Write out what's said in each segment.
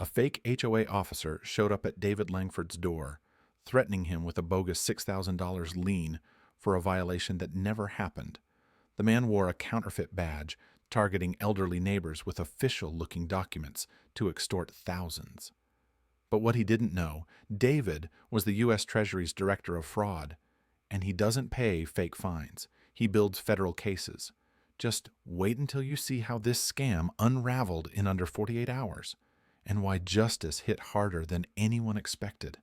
A fake HOA officer showed up at David Langford's door, threatening him with a bogus $6,000 lien for a violation that never happened. The man wore a counterfeit badge, targeting elderly neighbors with official-looking documents to extort thousands. But what he didn't know, David was the U.S. Treasury's director of fraud, and he doesn't pay fake fines. He builds federal cases. Just wait until you see how this scam unraveled in under 48 hours, and why justice hit harder than anyone expected.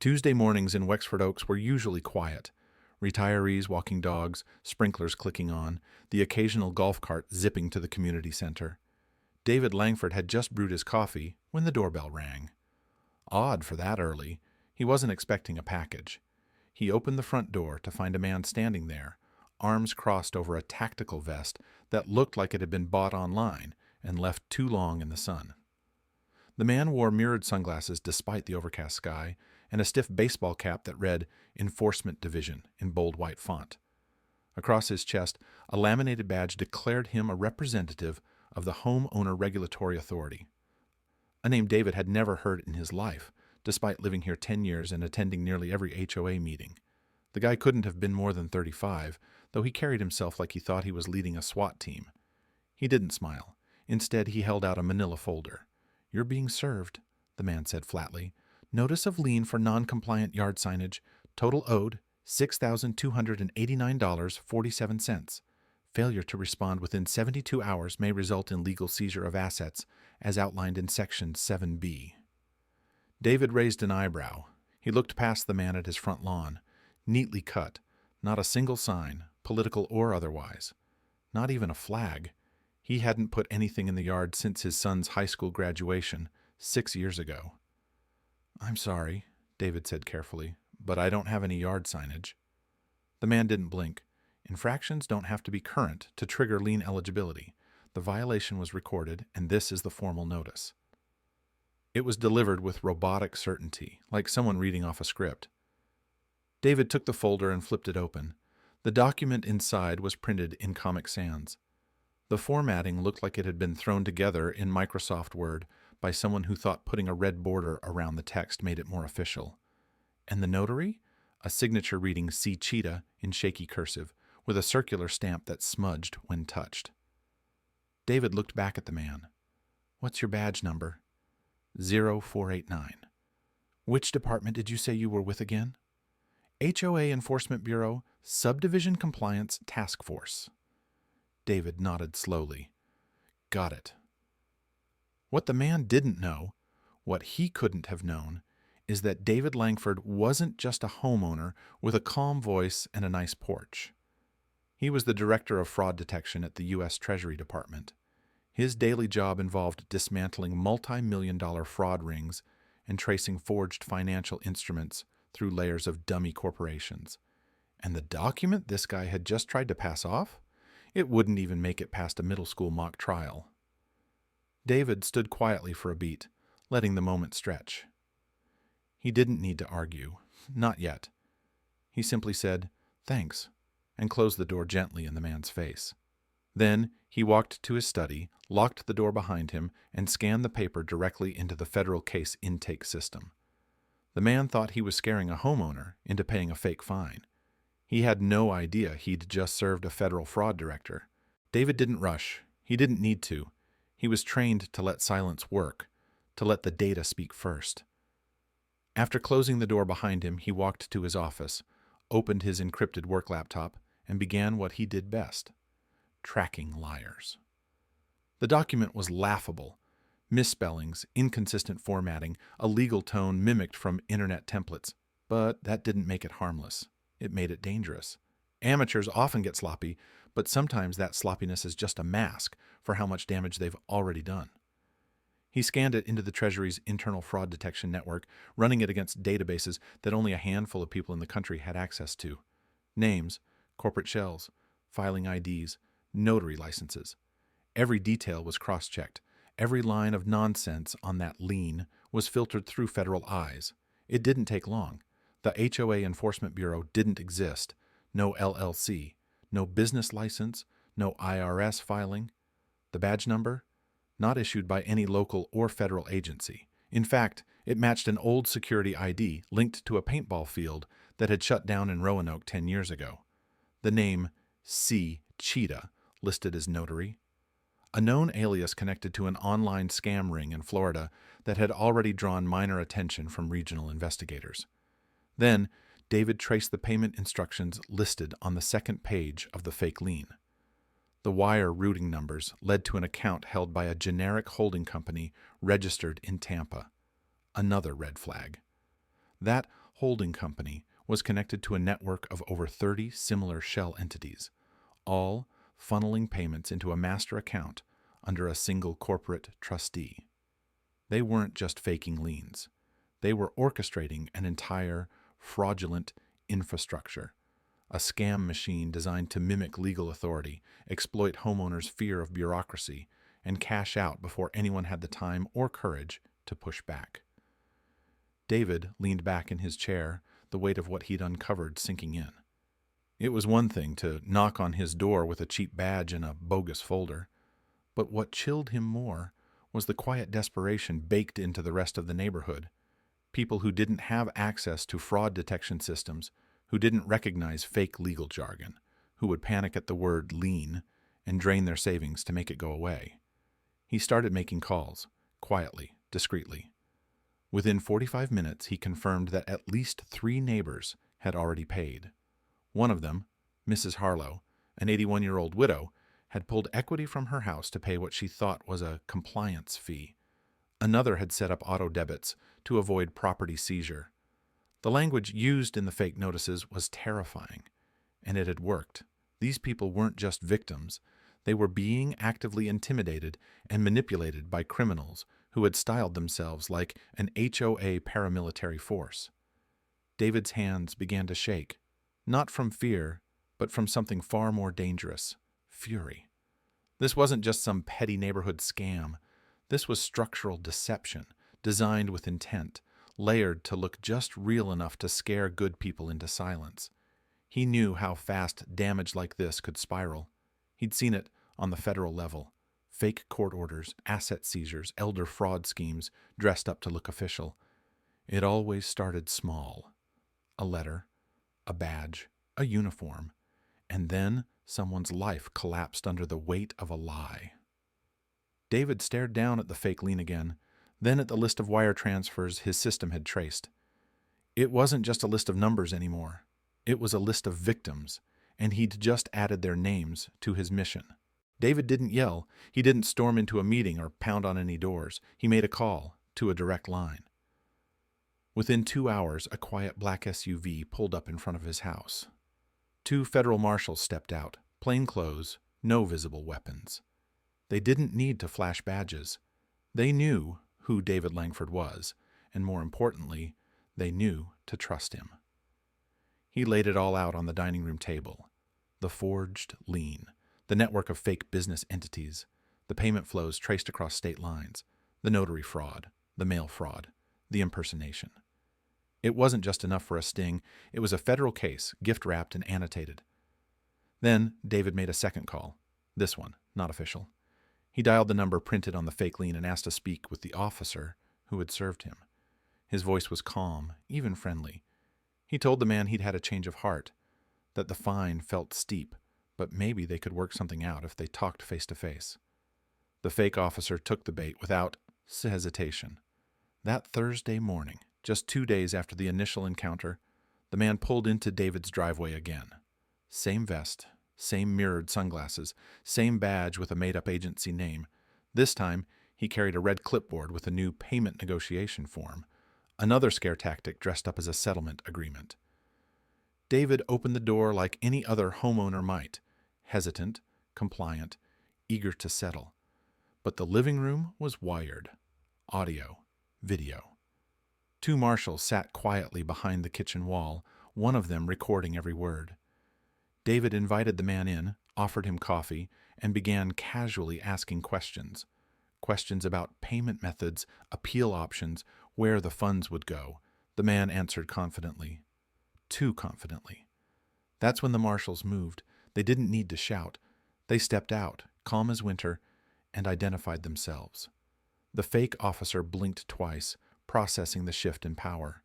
Tuesday mornings in Wexford Oaks were usually quiet. Retirees walking dogs, sprinklers clicking on, the occasional golf cart zipping to the community center. David Langford had just brewed his coffee when the doorbell rang. Odd for that early. He wasn't expecting a package. He opened the front door to find a man standing there, arms crossed over a tactical vest that looked like it had been bought online and left too long in the sun. The man wore mirrored sunglasses despite the overcast sky, and a stiff baseball cap that read Enforcement Division in bold white font. Across his chest, a laminated badge declared him a representative of the Homeowner Regulatory Authority, a name David had never heard in his life, despite living here 10 years and attending nearly every HOA meeting. The guy couldn't have been more than 35, though he carried himself like he thought he was leading a SWAT team. He didn't smile. Instead, he held out a manila folder. "You're being served," the man said flatly. "Notice of lien for non-compliant yard signage. Total owed, $6,289.47. Failure to respond within 72 hours may result in legal seizure of assets, as outlined in Section 7B. David raised an eyebrow. He looked past the man at his front lawn. Neatly cut. Not a single sign, political or otherwise. Not even a flag. He hadn't put anything in the yard since his son's high school graduation, 6 years ago. "I'm sorry," David said carefully, "but I don't have any yard signage." The man didn't blink. Infractions don't have to be current to trigger lien eligibility. The violation was recorded, and this is the formal notice. It was delivered with robotic certainty, like someone reading off a script. David took the folder and flipped it open. The document inside was printed in Comic Sans. The formatting looked like it had been thrown together in Microsoft Word by someone who thought putting a red border around the text made it more official. And the notary? A signature reading "C. Cheetah" in shaky cursive, with a circular stamp that smudged when touched. David looked back at the man. "What's your badge number?" 0489. "Which department did you say you were with again?" "HOA Enforcement Bureau, Subdivision Compliance Task Force." David nodded slowly. "Got it." What the man didn't know, what he couldn't have known, is that David Langford wasn't just a homeowner with a calm voice and a nice porch. He was the director of fraud detection at the U.S. Treasury Department. His daily job involved dismantling multi-million-dollar fraud rings and tracing forged financial instruments through layers of dummy corporations. And the document this guy had just tried to pass off? It wouldn't even make it past a middle school mock trial. David stood quietly for a beat, letting the moment stretch. He didn't need to argue. Not yet. He simply said, "Thanks," and closed the door gently in the man's face. Then he walked to his study, locked the door behind him, and scanned the paper directly into the federal case intake system. The man thought he was scaring a homeowner into paying a fake fine. He had no idea he'd just served a federal fraud director. David didn't rush. He didn't need to. He was trained to let silence work, to let the data speak first. After closing the door behind him, he walked to his office, opened his encrypted work laptop, and began what he did best: tracking liars. The document was laughable. Misspellings, inconsistent formatting, a legal tone mimicked from internet templates. But that didn't make it harmless. It made it dangerous. Amateurs often get sloppy, but sometimes that sloppiness is just a mask for how much damage they've already done. He scanned it into the Treasury's internal fraud detection network, running it against databases that only a handful of people in the country had access to. Names, corporate shells, filing IDs, notary licenses. Every detail was cross-checked. Every line of nonsense on that lien was filtered through federal eyes. It didn't take long. The HOA Enforcement Bureau didn't exist. No LLC, no business license, no IRS filing. The badge number? not issued by any local or federal agency. In fact, it matched an old security ID linked to a paintball field that had shut down in Roanoke 10 years ago. The name C. Cheetah listed as notary. A known alias connected to an online scam ring in Florida that had already drawn minor attention from regional investigators. Then, David traced the payment instructions listed on the second page of the fake lien. The wire routing numbers led to an account held by a generic holding company registered in Tampa. Another red flag. That holding company was connected to a network of over 30 similar shell entities, all funneling payments into a master account under a single corporate trustee. They weren't just faking liens. They were orchestrating an entire fraudulent infrastructure, a scam machine designed to mimic legal authority, exploit homeowners' fear of bureaucracy, and cash out before anyone had the time or courage to push back. David leaned back in his chair, the weight of what he'd uncovered sinking in. It was one thing to knock on his door with a cheap badge and a bogus folder, but what chilled him more was the quiet desperation baked into the rest of the neighborhood. People who didn't have access to fraud detection systems, who didn't recognize fake legal jargon, who would panic at the word lien and drain their savings to make it go away. He started making calls, quietly, discreetly. Within 45 minutes, he confirmed that at least 3 neighbors had already paid. One of them, Mrs. Harlow, an 81-year-old widow, had pulled equity from her house to pay what she thought was a compliance fee. Another had set up auto debits to avoid property seizure. The language used in the fake notices was terrifying, and it had worked. These people weren't just victims. They were being actively intimidated and manipulated by criminals who had styled themselves like an HOA paramilitary force. David's hands began to shake, not from fear, but from something far more dangerous: fury. This wasn't just some petty neighborhood scam. This was structural deception, designed with intent, layered to look just real enough to scare good people into silence. He knew how fast damage like this could spiral. He'd seen it on the federal level. Fake court orders, asset seizures, elder fraud schemes dressed up to look official. It always started small. A letter, a badge, a uniform, and then someone's life collapsed under the weight of a lie. David stared down at the fake lien again, then at the list of wire transfers his system had traced. It wasn't just a list of numbers anymore. It was a list of victims, and he'd just added their names to his mission. David didn't yell. He didn't storm into a meeting or pound on any doors. He made a call to a direct line. Within 2 hours, a quiet black SUV pulled up in front of his house. 2 federal marshals stepped out, plain clothes, no visible weapons. They didn't need to flash badges. They knew who David Langford was, and more importantly, they knew to trust him. He laid it all out on the dining room table. The forged lien, the network of fake business entities, the payment flows traced across state lines, the notary fraud, the mail fraud, the impersonation. It wasn't just enough for a sting. It was a federal case, gift-wrapped and annotated. Then David made a second call. This one, not official. He dialed the number printed on the fake lien and asked to speak with the officer who had served him. His voice was calm, even friendly. He told the man he'd had a change of heart, that the fine felt steep, but maybe they could work something out if they talked face to face. The fake officer took the bait without hesitation. That Thursday morning, just 2 days after the initial encounter, the man pulled into David's driveway again. Same vest, same mirrored sunglasses, same badge with a made-up agency name. This time, he carried a red clipboard with a new payment negotiation form, another scare tactic dressed up as a settlement agreement. David opened the door like any other homeowner might, hesitant, compliant, eager to settle. But the living room was wired. Audio, video. 2 marshals sat quietly behind the kitchen wall, one of them recording every word. David invited the man in, offered him coffee, and began casually asking questions. Questions about payment methods, appeal options, where the funds would go. The man answered confidently. Too confidently. That's when the marshals moved. They didn't need to shout. They stepped out, calm as winter, and identified themselves. The fake officer blinked twice, processing the shift in power.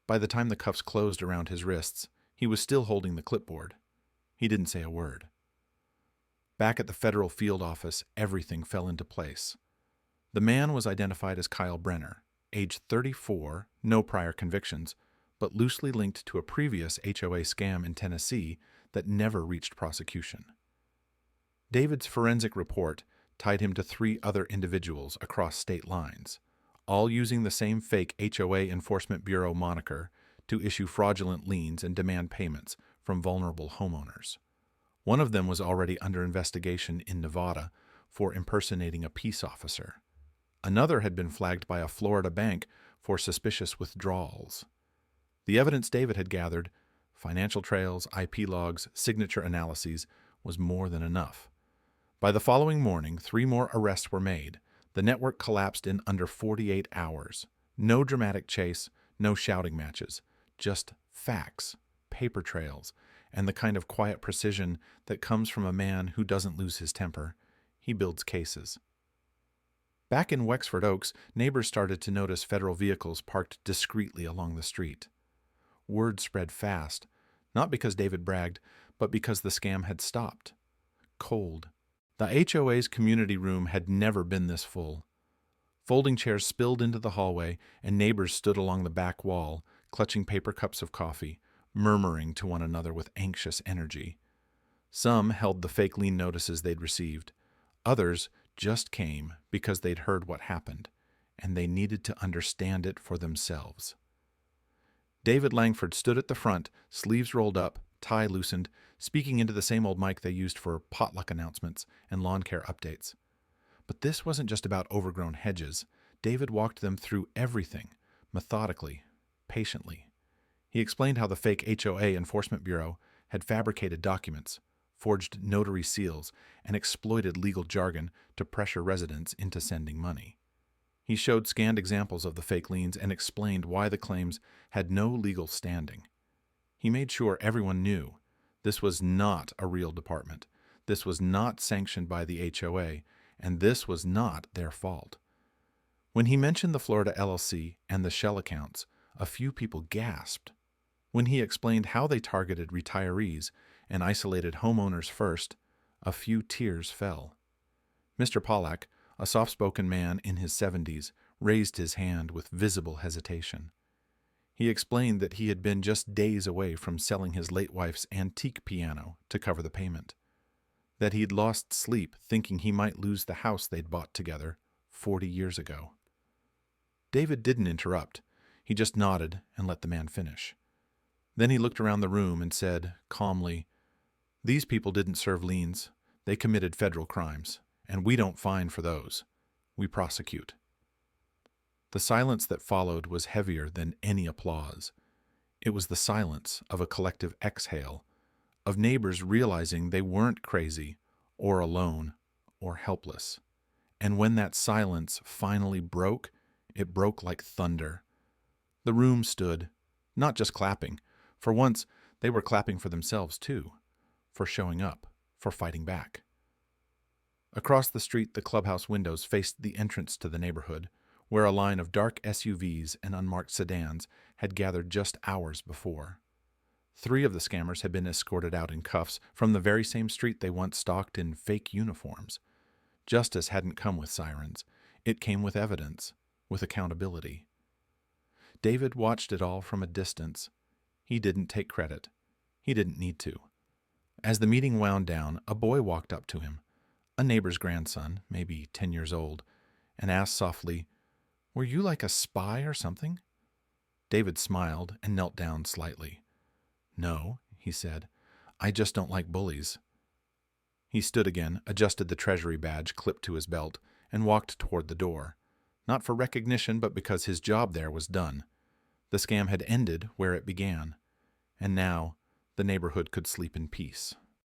By the time the cuffs closed around his wrists, he was still holding the clipboard. He didn't say a word. Back at the federal field office, everything fell into place. The man was identified as Kyle Brenner, age 34, no prior convictions, but loosely linked to a previous HOA scam in Tennessee that never reached prosecution. David's forensic report tied him to 3 other individuals across state lines, all using the same fake HOA Enforcement Bureau moniker to issue fraudulent liens and demand payments from vulnerable homeowners. One of them was already under investigation in Nevada for impersonating a peace officer. Another had been flagged by a Florida bank for suspicious withdrawals. The evidence David had gathered, financial trails, IP logs, signature analyses, was more than enough. By the following morning, 3 more arrests were made. The network collapsed in under 48 hours. No dramatic chase, no shouting matches, just facts, paper trails, and the kind of quiet precision that comes from a man who doesn't lose his temper. He builds cases. Back in Wexford Oaks, neighbors started to notice federal vehicles parked discreetly along the street. Word spread fast, not because David bragged, but because the scam had stopped. Cold. The HOA's community room had never been this full. Folding chairs spilled into the hallway, and neighbors stood along the back wall, clutching paper cups of coffee, murmuring to one another with anxious energy. Some held the fake lien notices they'd received. Others just came because they'd heard what happened, and they needed to understand it for themselves. David Langford stood at the front, sleeves rolled up, tie loosened, speaking into the same old mic they used for potluck announcements and lawn care updates. But this wasn't just about overgrown hedges. David walked them through everything, methodically, patiently. He explained how the fake HOA Enforcement Bureau had fabricated documents, forged notary seals, and exploited legal jargon to pressure residents into sending money. He showed scanned examples of the fake liens and explained why the claims had no legal standing. He made sure everyone knew this was not a real department, this was not sanctioned by the HOA, and this was not their fault. When he mentioned the Florida LLC and the shell accounts, a few people gasped. When he explained how they targeted retirees and isolated homeowners first, a few tears fell. Mr. Pollack, a soft-spoken man in his 70s, raised his hand with visible hesitation. He explained that he had been just days away from selling his late wife's antique piano to cover the payment, that he'd lost sleep thinking he might lose the house they'd bought together 40 years ago. David didn't interrupt. He just nodded and let the man finish. Then he looked around the room and said, calmly, "These people didn't serve liens. They committed federal crimes, and we don't fine for those. We prosecute." The silence that followed was heavier than any applause. It was the silence of a collective exhale, of neighbors realizing they weren't crazy, or alone, or helpless. And when that silence finally broke, it broke like thunder. The room stood, not just clapping. For once, they were clapping for themselves too, for showing up, for fighting back. Across the street, the clubhouse windows faced the entrance to the neighborhood, where a line of dark SUVs and unmarked sedans had gathered just hours before. 3 of the scammers had been escorted out in cuffs from the very same street they once stalked in fake uniforms. Justice hadn't come with sirens. It came with evidence, with accountability. David watched it all from a distance. He didn't take credit. He didn't need to. As the meeting wound down, a boy walked up to him, a neighbor's grandson, maybe 10 years old, and asked softly, "Were you like a spy or something?" David smiled and knelt down slightly. "No," he said, "I just don't like bullies." He stood again, adjusted the Treasury badge clipped to his belt, and walked toward the door, not for recognition but because his job there was done. The scam had ended where it began, and now the neighborhood could sleep in peace.